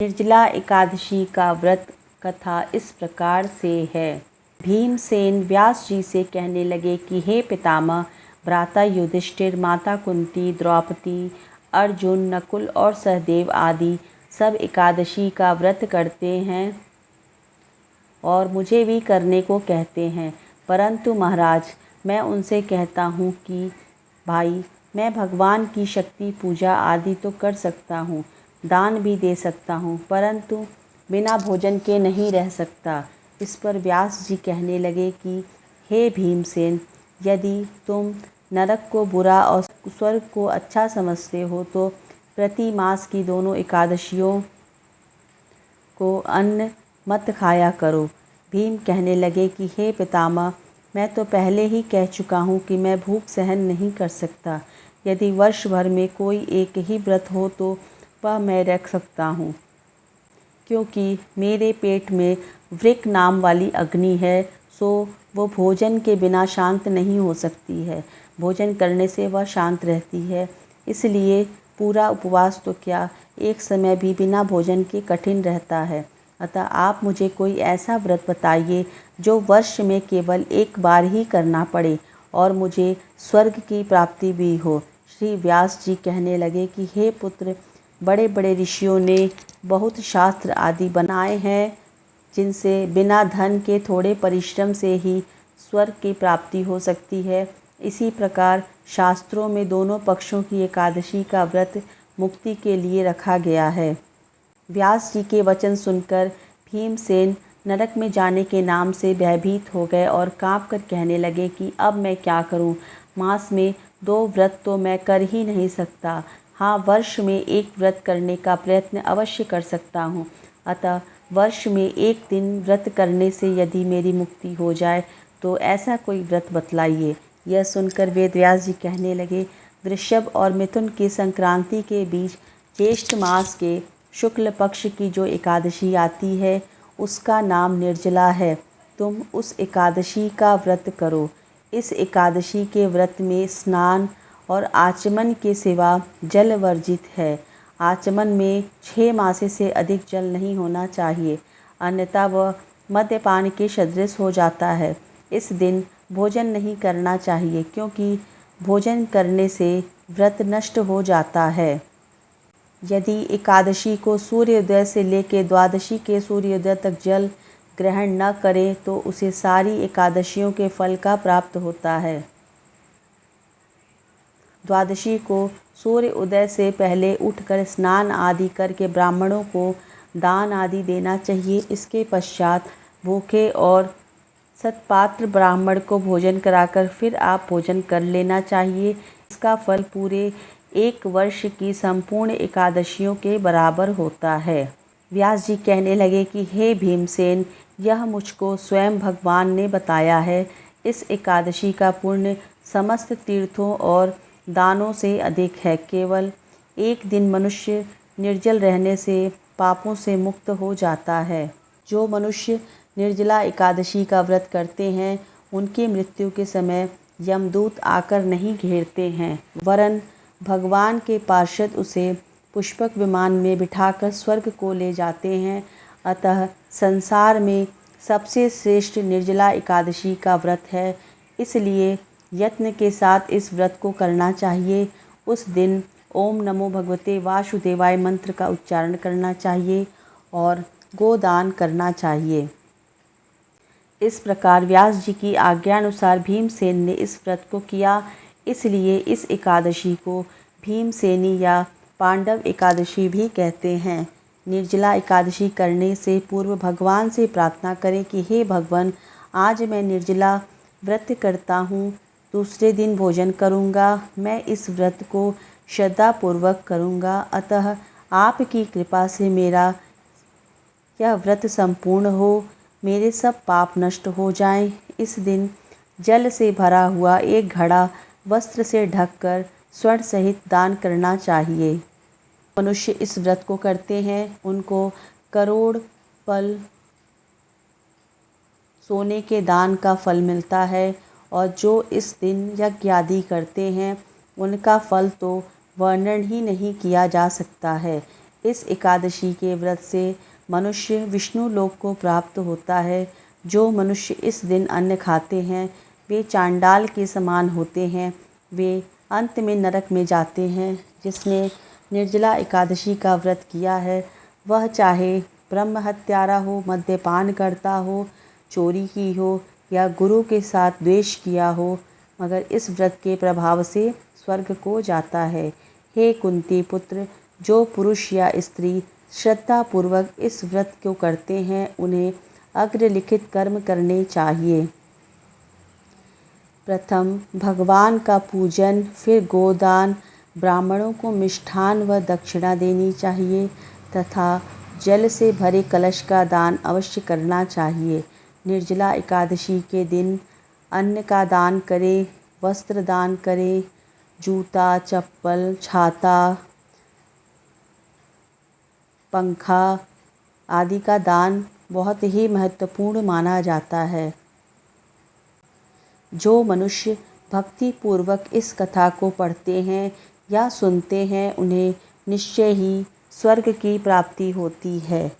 निर्जला एकादशी का व्रत कथा इस प्रकार से है। भीमसेन व्यास जी से कहने लगे कि हे पितामह, भ्राता युधिष्ठिर, माता कुंती, द्रौपदी, अर्जुन, नकुल और सहदेव आदि सब एकादशी का व्रत करते हैं और मुझे भी करने को कहते हैं। परंतु महाराज, मैं उनसे कहता हूँ कि भाई, मैं भगवान की शक्ति पूजा आदि तो कर सकता हूँ, दान भी दे सकता हूँ, परंतु बिना भोजन के नहीं रह सकता। इस पर व्यास जी कहने लगे कि हे भीमसेन, यदि तुम नरक को बुरा और स्वर्ग को अच्छा समझते हो तो प्रति मास की दोनों एकादशियों को अन्न मत खाया करो। भीम कहने लगे कि हे पितामह, मैं तो पहले ही कह चुका हूँ कि मैं भूख सहन नहीं कर सकता। यदि वर्ष भर में कोई एक ही व्रत हो तो वह मैं रख सकता हूँ, क्योंकि मेरे पेट में वृक नाम वाली अग्नि है, सो वो भोजन के बिना शांत नहीं हो सकती है। भोजन करने से वह शांत रहती है। इसलिए पूरा उपवास तो क्या, एक समय भी बिना भोजन के कठिन रहता है। अतः आप मुझे कोई ऐसा व्रत बताइए जो वर्ष में केवल एक बार ही करना पड़े और मुझे स्वर्ग की प्राप्ति भी हो। श्री व्यास जी कहने लगे कि हे पुत्र, बड़े बड़े ऋषियों ने बहुत शास्त्र आदि बनाए हैं, जिनसे बिना धन के थोड़े परिश्रम से ही स्वर्ग की प्राप्ति हो सकती है। इसी प्रकार शास्त्रों में दोनों पक्षों की एकादशी का व्रत मुक्ति के लिए रखा गया है। व्यास जी के वचन सुनकर भीमसेन नरक में जाने के नाम से भयभीत हो गए और काँपकर कहने लगे कि अब मैं क्या करूं? मास में 2 व्रत तो मैं कर ही नहीं सकता। हाँ, वर्ष में एक व्रत करने का प्रयत्न अवश्य कर सकता हूँ। अतः वर्ष में एक दिन व्रत करने से यदि मेरी मुक्ति हो जाए तो ऐसा कोई व्रत बतलाइए। यह सुनकर वेदव्यास जी कहने लगे, वृषभ और मिथुन की संक्रांति के बीच ज्येष्ठ मास के शुक्ल पक्ष की जो एकादशी आती है उसका नाम निर्जला है। तुम उस एकादशी का व्रत करो। इस एकादशी के व्रत में स्नान और आचमन के सिवा जल वर्जित है। आचमन में 6 मासे से अधिक जल नहीं होना चाहिए, अन्यथा वह मद्यपान के सदृश हो जाता है। इस दिन भोजन नहीं करना चाहिए, क्योंकि भोजन करने से व्रत नष्ट हो जाता है। यदि एकादशी को सूर्योदय से लेकर द्वादशी के सूर्योदय तक जल ग्रहण न करे तो उसे सारी एकादशियों के फल का प्राप्त होता है। द्वादशी को सूर्य उदय से पहले उठकर स्नान आदि करके ब्राह्मणों को दान आदि देना चाहिए। इसके पश्चात भूखे और सत्पात्र ब्राह्मण को भोजन कराकर फिर आप भोजन कर लेना चाहिए। इसका फल पूरे एक वर्ष की संपूर्ण एकादशियों के बराबर होता है। व्यास जी कहने लगे कि हे भीमसेन, यह मुझको स्वयं भगवान ने बताया है। इस एकादशी का पुण्य समस्त तीर्थों और दानों से अधिक है। केवल एक दिन मनुष्य निर्जल रहने से पापों से मुक्त हो जाता है। जो मनुष्य निर्जला एकादशी का व्रत करते हैं उनकी मृत्यु के समय यमदूत आकर नहीं घेरते हैं, वरन भगवान के पार्षद उसे पुष्पक विमान में बिठाकर स्वर्ग को ले जाते हैं। अतः संसार में सबसे श्रेष्ठ निर्जला एकादशी का व्रत है, इसलिए यत्न के साथ इस व्रत को करना चाहिए। उस दिन ओम नमो भगवते वासुदेवाय मंत्र का उच्चारण करना चाहिए और गोदान करना चाहिए। इस प्रकार व्यास जी की आज्ञानुसार भीमसेन ने इस व्रत को किया। इसलिए इस एकादशी को भीमसेनी या पांडव एकादशी भी कहते हैं। निर्जला एकादशी करने से पूर्व भगवान से प्रार्थना करें कि हे भगवान, आज मैं निर्जला व्रत करता हूँ, दूसरे दिन भोजन करूँगा। मैं इस व्रत को श्रद्धापूर्वक करूँगा, अतः आपकी कृपा से मेरा यह व्रत संपूर्ण हो, मेरे सब पाप नष्ट हो जाएं। इस दिन जल से भरा हुआ एक घड़ा वस्त्र से ढककर स्वर्ण सहित दान करना चाहिए। मनुष्य इस व्रत को करते हैं उनको करोड़ पल सोने के दान का फल मिलता है, और जो इस दिन यज्ञ आदि करते हैं उनका फल तो वर्णन ही नहीं किया जा सकता है। इस एकादशी के व्रत से मनुष्य विष्णु लोक को प्राप्त होता है। जो मनुष्य इस दिन अन्न खाते हैं वे चांडाल के समान होते हैं, वे अंत में नरक में जाते हैं। जिसने निर्जला एकादशी का व्रत किया है वह चाहे ब्रह्म हत्यारा हो, मद्यपान करता हो, चोरी की हो या गुरु के साथ द्वेष किया हो, मगर इस व्रत के प्रभाव से स्वर्ग को जाता है। हे कुंती पुत्र, जो पुरुष या स्त्री श्रद्धापूर्वक इस व्रत को करते हैं उन्हें अग्रलिखित कर्म करने चाहिए। प्रथम भगवान का पूजन, फिर गोदान, ब्राह्मणों को मिष्ठान व दक्षिणा देनी चाहिए तथा जल से भरे कलश का दान अवश्य करना चाहिए। निर्जला एकादशी के दिन अन्न का दान करें, वस्त्र दान करें, जूता, चप्पल, छाता, पंखा आदि का दान बहुत ही महत्वपूर्ण माना जाता है। जो मनुष्य भक्ति पूर्वक इस कथा को पढ़ते हैं या सुनते हैं उन्हें निश्चय ही स्वर्ग की प्राप्ति होती है।